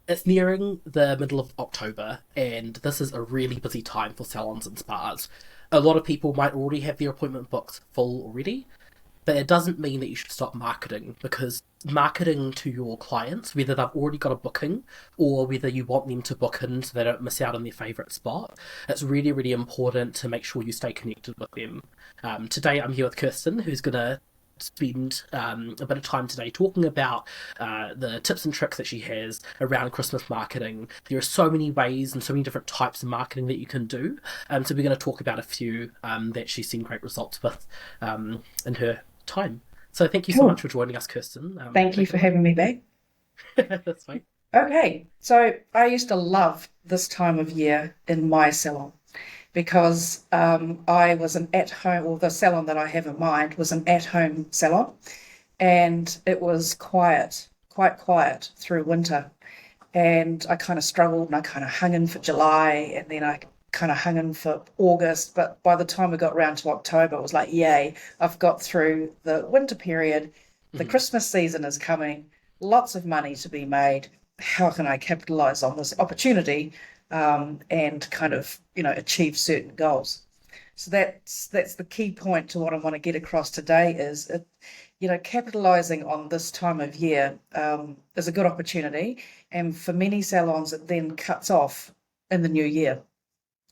It's nearing the middle of October, and this is a really busy time for salons and spas. A lot of people might already have their appointment books full already, but it doesn't mean that you should stop marketing, because marketing to your clients, whether they've already got a booking or whether you want them to book in so they don't miss out on their favourite spot, it's really, really important to make sure you stay connected with them. Today, I'm here with Kirsten, who's going to spend a bit of time today talking about the tips and tricks that she has around Christmas marketing. There are so many ways and so many different types of marketing that you can do. So we're going to talk about a few that she's seen great results with in her time. So thank you so much Cool. for joining us, Kirsten. Thank you Take it for away. having me back. That's fine. Okay, so I used to love this time of year in my salon because I was an at-home, or the salon that I have in mind was an at-home salon, and it was quiet, quite quiet through winter. And I kind of struggled and I kind of hung in for July and then I kind of hung in for August. But by the time we got around to October, it was like, yay, I've got through the winter period. The Mhm. Christmas season is coming, lots of money to be made. How can I capitalize on this opportunity and kind of, achieve certain goals? So that's the key point to what I want to get across today is capitalizing on this time of year is a good opportunity. And for many salons, it then cuts off in the new year.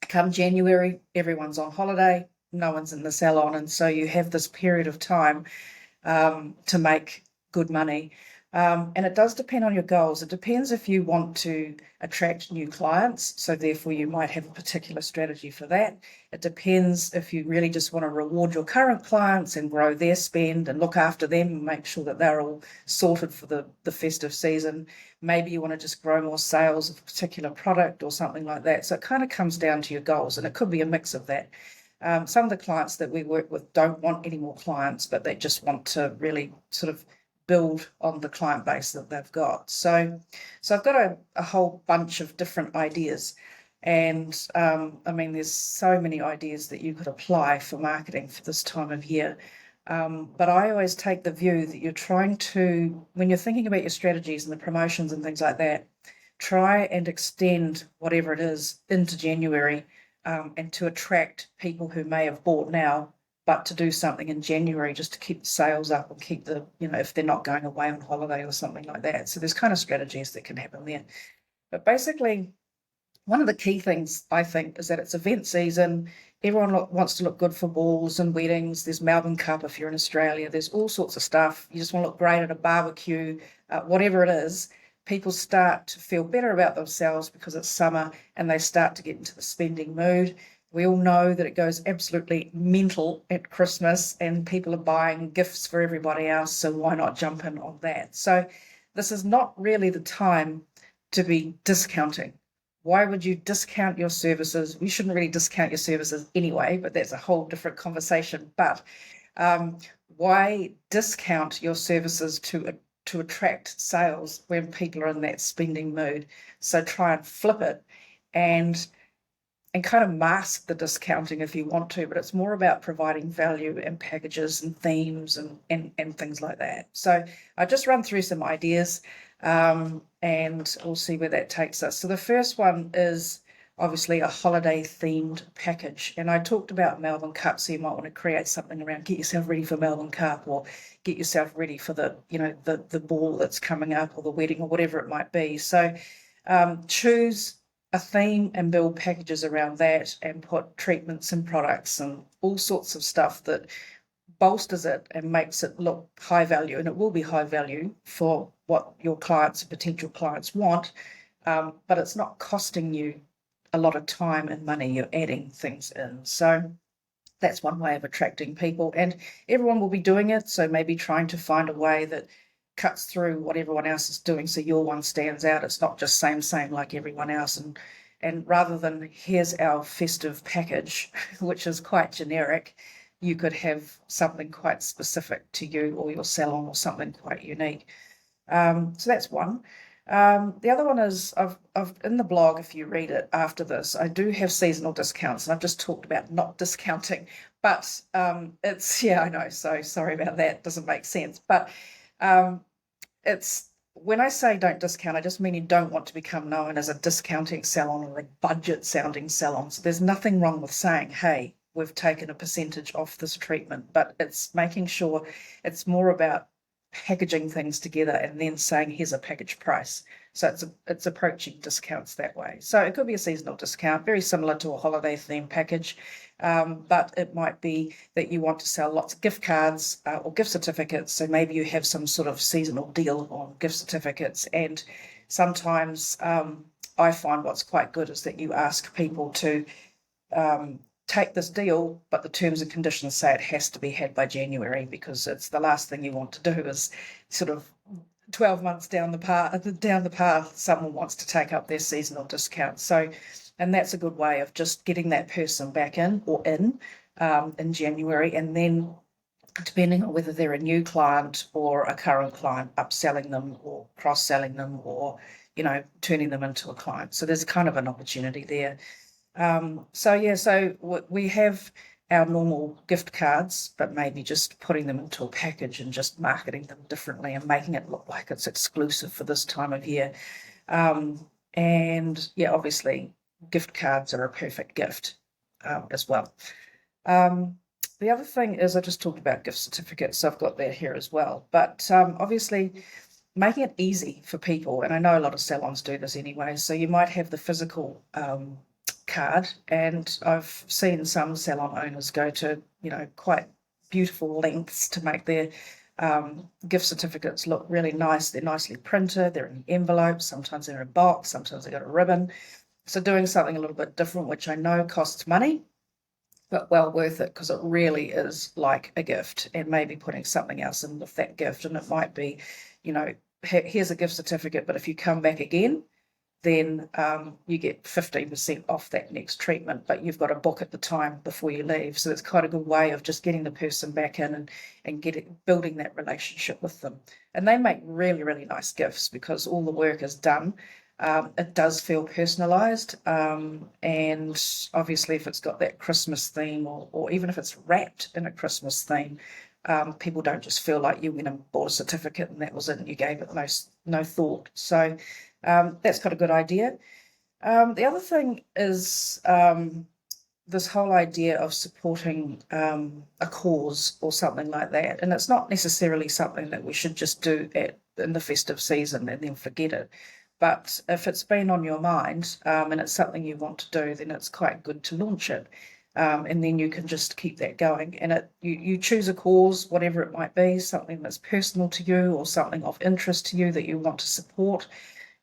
Come January, everyone's on holiday, no one's in the salon. And so you have this period of time to make good money. And it does depend on your goals. It depends if you want to attract new clients. So, therefore, you might have a particular strategy for that. It depends if you really just want to reward your current clients and grow their spend and look after them and make sure that they're all sorted for the festive season. Maybe you want to just grow more sales of a particular product or something like that. So, it kind of comes down to your goals, and it could be a mix of that. Some of the clients that we work with don't want any more clients, but they just want to really sort of build on the client base that they've got. So I've got a whole bunch of different ideas. And I mean, there's so many ideas that you could apply for marketing for this time of year. But I always take the view that you're trying to, when you're thinking about your strategies and the promotions and things like that, try and extend whatever it is into January and to attract people who may have bought now, but to do something in January just to keep the sales up and keep if they're not going away on holiday or something like that. So there's kind of strategies that can happen there. But basically, one of the key things I think is that it's event season. Everyone wants to look good for balls and weddings. There's Melbourne Cup if you're in Australia. There's all sorts of stuff. You just want to look great at a barbecue, whatever it is. People start to feel better about themselves because it's summer and they start to get into the spending mood. We all know that it goes absolutely mental at Christmas and people are buying gifts for everybody else. So why not jump in on that? So this is not really the time to be discounting. Why would you discount your services? You shouldn't really discount your services anyway, but that's a whole different conversation. But um, why discount your services to attract sales when people are in that spending mood? So try and flip it and kind of mask the discounting if you want to, but it's more about providing value and packages and themes and things like that. So I just run through some ideas and we'll see where that takes us. So the first one is obviously a holiday themed package. And I talked about Melbourne Cup, so you might want to create something around get yourself ready for Melbourne Cup or get yourself ready for the ball that's coming up or the wedding or whatever it might be. So choose a theme and build packages around that and put treatments and products and all sorts of stuff that bolsters it and makes it look high value. And it will be high value for what your clients and potential clients want, but it's not costing you a lot of time and money. You're adding things in. So that's one way of attracting people. And everyone will be doing it. So maybe trying to find a way that cuts through what everyone else is doing so your one stands out. It's not just same like everyone else. And rather than here's our festive package, which is quite generic, you could have something quite specific to you or your salon or something quite unique. So that's one. The other one is I've in the blog, if you read it after this, I do have seasonal discounts, and I've just talked about not discounting, but it's yeah, I know. So sorry about that. Doesn't make sense, but um, it's when I say don't discount, I just mean you don't want to become known as a discounting salon or a budget sounding salon. So there's nothing wrong with saying, hey, we've taken a percentage off this treatment, but it's making sure it's more about packaging things together and then saying, here's a package price. So it's approaching discounts that way. So it could be a seasonal discount, very similar to a holiday theme package. But it might be that you want to sell lots of gift cards or gift certificates. So maybe you have some sort of seasonal deal on gift certificates. And sometimes I find what's quite good is that you ask people to take this deal, but the terms and conditions say it has to be had by January, because it's the last thing you want to do is sort of 12 months down the path, someone wants to take up their seasonal discount. So, and that's a good way of just getting that person back in in January, and then depending on whether they're a new client or a current client, upselling them or cross-selling them, or, turning them into a client. So there's kind of an opportunity there. So we have our normal gift cards, but maybe just putting them into a package and just marketing them differently and making it look like it's exclusive for this time of year. And yeah, obviously gift cards are a perfect gift as well. The other thing is, I just talked about gift certificates, so I've got that here as well. But obviously making it easy for people, and I know a lot of salons do this anyway, so you might have the physical card, and I've seen some salon owners go to quite beautiful lengths to make their gift certificates look really nice. They're nicely printed, they're in envelopes, sometimes they're in a box, sometimes they got a ribbon. So doing something a little bit different, which I know costs money, but well worth it, because it really is like a gift, and maybe putting something else in with that gift. And it might be, here's a gift certificate, but if you come back again, then you get 15% off that next treatment, but you've got to book at the time before you leave. So it's quite a good way of just getting the person back in and building that relationship with them. And they make really, really nice gifts because all the work is done. It does feel personalised, and obviously if it's got that Christmas theme, or even if it's wrapped in a Christmas theme, people don't just feel like you went and bought a certificate and that was it and you gave it no thought. So that's got a good idea. The other thing is this whole idea of supporting a cause or something like that. And it's not necessarily something that we should just do in the festive season and then forget it. But if it's been on your mind and it's something you want to do, then it's quite good to launch it. And then you can just keep that going. And you choose a cause, whatever it might be, something that's personal to you or something of interest to you that you want to support.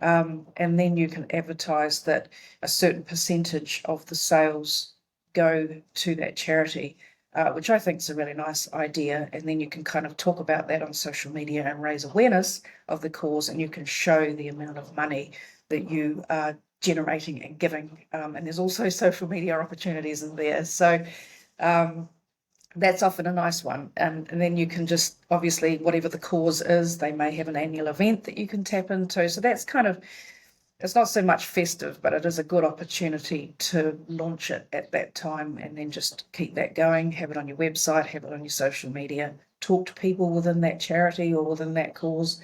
And then you can advertise that a certain percentage of the sales go to that charity, which I think is a really nice idea. And then you can kind of talk about that on social media and raise awareness of the cause, and you can show the amount of money that you are generating and giving. And there's also social media opportunities in there. So that's often a nice one. And then you can just, obviously, whatever the cause is, they may have an annual event that you can tap into. So that's kind of, it's not so much festive, but it is a good opportunity to launch it at that time, and then just keep that going, have it on your website, have it on your social media, talk to people within that charity or within that cause.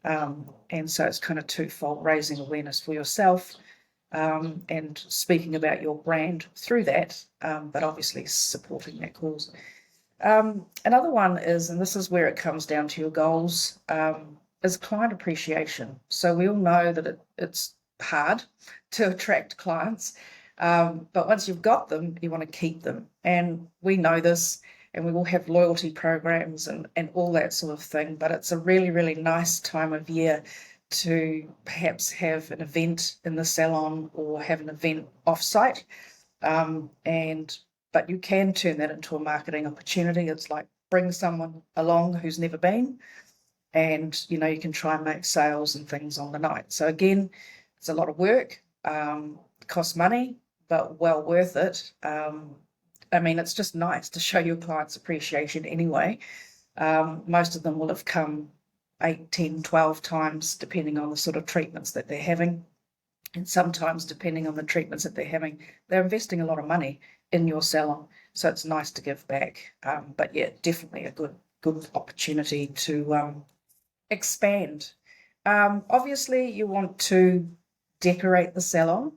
And so it's kind of twofold: raising awareness for yourself, and speaking about your brand through that, but obviously supporting that cause. Another one is, and this is where it comes down to your goals, is client appreciation. So we all know that it's hard to attract clients, but once you've got them, you want to keep them. And we know this, and we will have loyalty programs and all that sort of thing, but it's a really, really nice time of year to perhaps have an event in the salon or have an event off-site, but you can turn that into a marketing opportunity. It's like bring someone along who's never been, and you can try and make sales and things on the night. So again, it's a lot of work, costs money, but well worth it. I mean, it's just nice to show your clients appreciation anyway. Most of them will have come 8, 10, 12 times, depending on the sort of treatments that they're having. And sometimes, depending on the treatments that they're having, they're investing a lot of money in your salon. So it's nice to give back. But yeah, definitely a good opportunity to expand Obviously, you want to decorate the salon,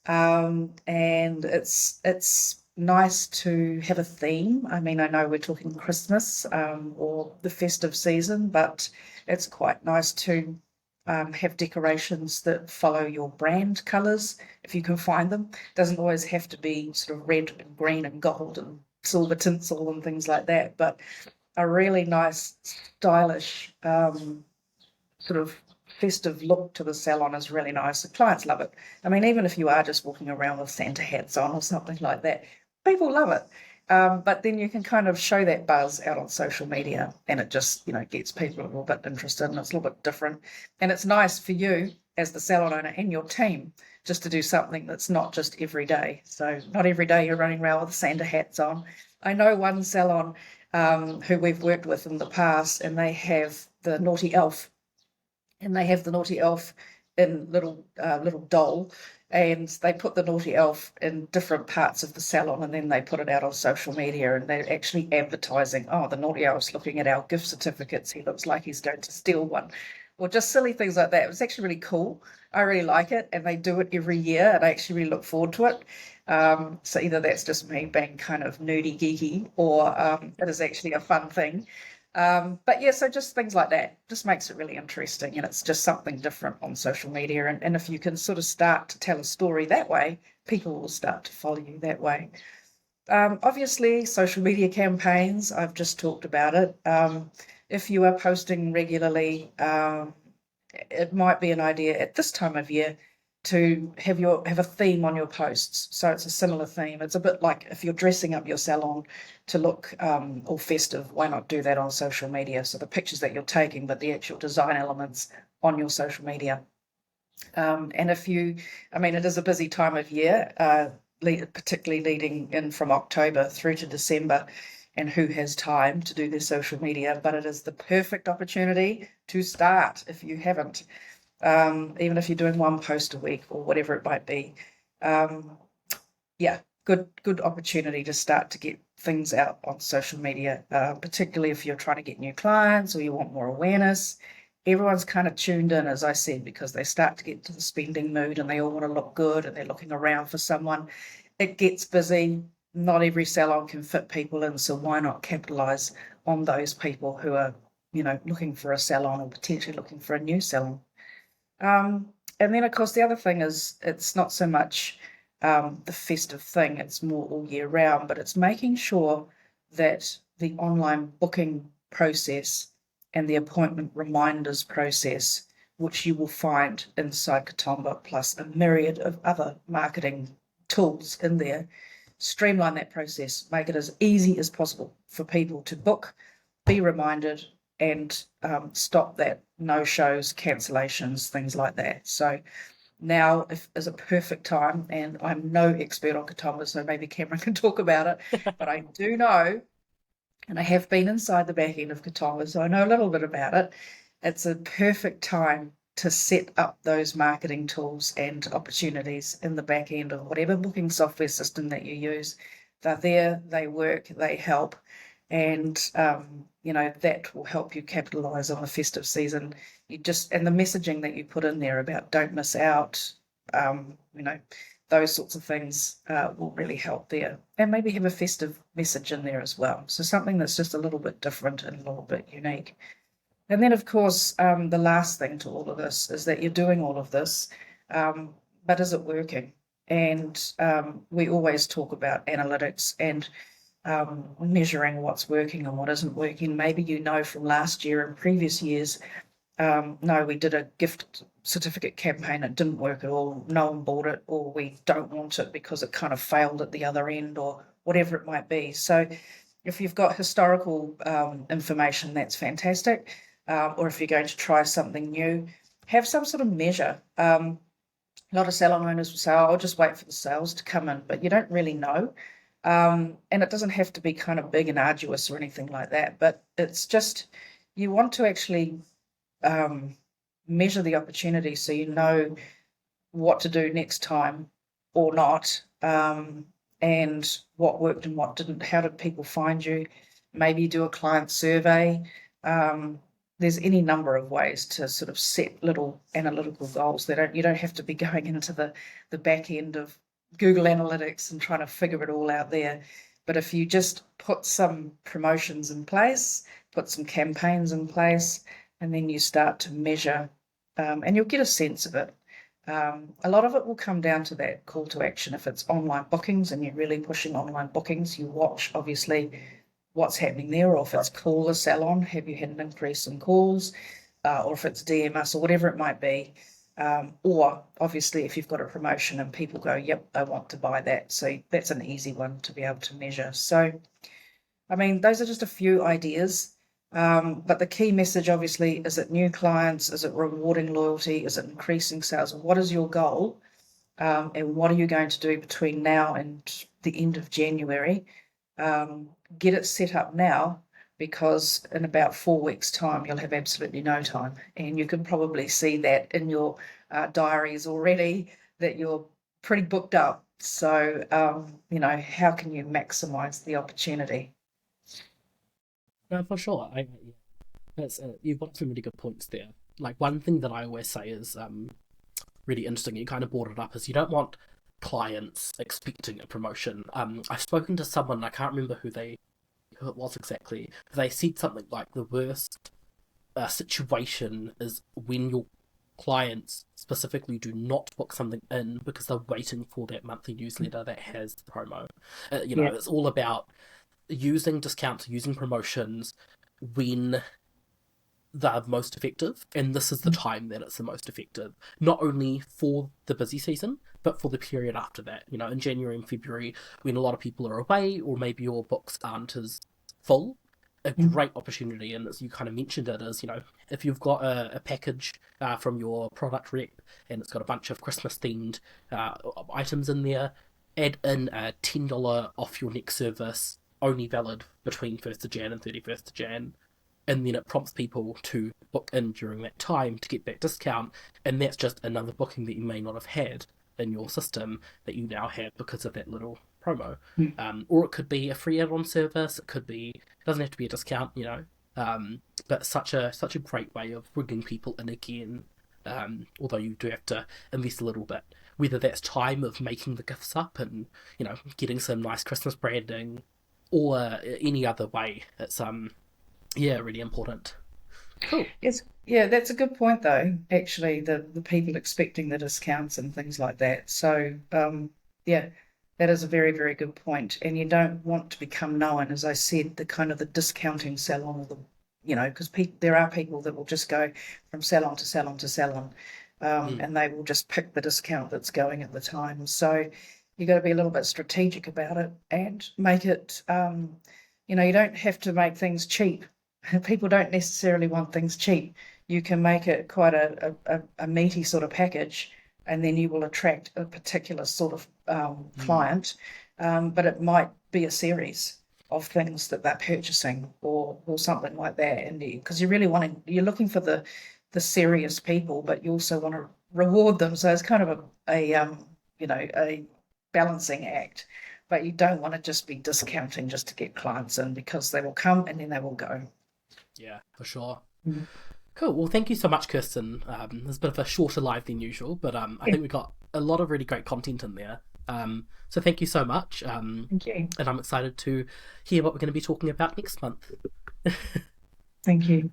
and it's nice to have a theme. I mean, I know we're talking Christmas, or the festive season, but it's quite nice to have decorations that follow your brand colours if you can find them. It doesn't always have to be sort of red and green and gold and silver tinsel and things like that, but a really nice, stylish, sort of festive look to the salon is really nice. The clients love it. I mean, even if you are just walking around with Santa hats on or something like that, people love it. But then you can kind of show that buzz out on social media, and it just, gets people a little bit interested, and it's a little bit different. And it's nice for you as the salon owner and your team just to do something that's not just every day. So not every day you're running around with Santa hats on. I know one salon who we've worked with in the past, and they have the naughty elf, and they have the naughty elf in little doll, and they put the naughty elf in different parts of the salon, and then they put it out on social media, and they're actually advertising, oh, the naughty elf's looking at our gift certificates, he looks like he's going to steal one, or just silly things like that. It was actually really cool. I really like it, and they do it every year, and I actually really look forward to it. So either that's just me being kind of nerdy geeky, or it is actually a fun thing. But yeah, so just things like that just makes it really interesting, and it's just something different on social media. And if you can sort of start to tell a story that way, people will start to follow you that way. Obviously, social media campaigns, I've just talked about it. If you are posting regularly, it might be an idea at this time of year to have a theme on your posts. So it's a similar theme. It's a bit like if you're dressing up your salon to look all festive, why not do that on social media? So the pictures that you're taking, but the actual design elements on your social media. And it is a busy time of year, particularly leading in from October through to December, and who has time to do their social media, but it is the perfect opportunity to start if you haven't, even if you're doing one post a week or whatever it might be. Yeah, good opportunity to start to get things out on social media, particularly if you're trying to get new clients or you want more awareness. Everyone's kind of tuned in, as I said, because they start to get to the spending mood and they all want to look good and they're looking around for someone. It gets busy. Not every salon can fit people in, so why not capitalize on those people who are, looking for a salon or potentially looking for a new salon. And then, of course, the other thing is it's not so much the festive thing, it's more all year round, but it's making sure that the online booking process and the appointment reminders process, which you will find inside Kitomba, plus a myriad of other marketing tools in there, streamline that process, make it as easy as possible for people to book, be reminded, and stop that no-shows, cancellations, things like that. So now is a perfect time, and I'm no expert on Kitomba, so maybe Cameron can talk about it, but I do know, and I have been inside the back end of Kitomba, so I know a little bit about it. It's a perfect time to set up those marketing tools and opportunities in the back end of whatever booking software system that you use. They're there, they work, they help, and that will help you capitalize on the festive season. And the messaging that you put in there about don't miss out, those sorts of things will really help there. And maybe have a festive message in there as well. So something that's just a little bit different and a little bit unique. And then, of course, the last thing to all of this is that you're doing all of this, but is it working? And we always talk about analytics and measuring what's working and what isn't working. Maybe from last year and previous years, no, we did a gift certificate campaign, it didn't work at all, no one bought it, or we don't want it because it kind of failed at the other end, or whatever it might be. So if you've got historical information, that's fantastic. Or if you're going to try something new, have some sort of measure. A lot of salon owners will say, oh, I'll just wait for the sales to come in, but you don't really know. And it doesn't have to be kind of big and arduous or anything like that, but it's just, you want to actually measure the opportunity so you know what to do next time or not, and what worked and what didn't. How did people find you? Maybe do a client survey. there's any number of ways to sort of set little analytical goals. You don't have to be going into the back end of Google Analytics and trying to figure it all out there. But if you just put some promotions in place, put some campaigns in place, and then you start to measure, and you'll get a sense of it. A lot of it will come down to that call to action. If it's online bookings and you're really pushing online bookings, you watch obviously what's happening there, or if it's call a salon, have you had an increase in calls, or if it's DMS or whatever it might be. Or obviously if you've got a promotion and people go, yep, I want to buy that. So that's an easy one to be able to measure. So, I mean, those are just a few ideas. But the key message, obviously, is it new clients? Is it rewarding loyalty? Is it increasing sales? What is your goal? And what are you going to do between now and the end of January? Get it set up now, because in about 4 weeks' time, you'll have absolutely no time. And you can probably see that in your diaries already, that you're pretty booked up. So, how can you maximize the opportunity? No, for sure. You've got some really good points there. Like, one thing that I always say is really interesting. You kind of brought it up, is you don't want clients expecting a promotion. I've spoken to someone, I can't remember who it was exactly. They said something like the worst situation is when your clients specifically do not book something in because they're waiting for that monthly newsletter that has the promo. Yeah. It's all about using discounts, using promotions when they're most effective, and this is the time that it's the most effective, not only for the busy season but for the period after that. In January and February, when a lot of people are away, or maybe your books aren't as full, a great opportunity. And as you kind of mentioned, it is, if you've got a package from your product rep and it's got a bunch of Christmas themed items in there, add in a $10 off your next service, only valid between 1st of Jan and 31st of Jan, and then it prompts people to book in during that time to get that discount, and that's just another booking that you may not have had in your system that you now have because of that little promo. Or it could be a free add-on service. It doesn't have to be a discount, but such a great way of bringing people in again. Although you do have to invest a little bit, whether that's time of making the gifts up and getting some nice Christmas branding, or any other way. It's really important. Cool. Yes, yeah, that's a good point though, actually, the people expecting the discounts and things like that. So, yeah, that is a very, very good point. And you don't want to become known, as I said, the kind of the discounting salon, because there are people that will just go from salon to salon to salon, and they will just pick the discount that's going at the time. So you got to be a little bit strategic about it and make it, you don't have to make things cheap. People don't necessarily want things cheap. You can make it quite a meaty sort of package, and then you will attract a particular sort of client. But it might be a series of things that they're purchasing, or something like that. And because you're looking for the serious people, but you also want to reward them. So it's kind of a balancing act. But you don't want to just be discounting just to get clients in, because they will come and then they will go. Yeah, for sure. Mm. Cool. Well, thank you so much, Kirsten. It's a bit of a shorter live than usual, but I think we got a lot of really great content in there. So thank you so much. Thank you. And I'm excited to hear what we're going to be talking about next month. Thank you.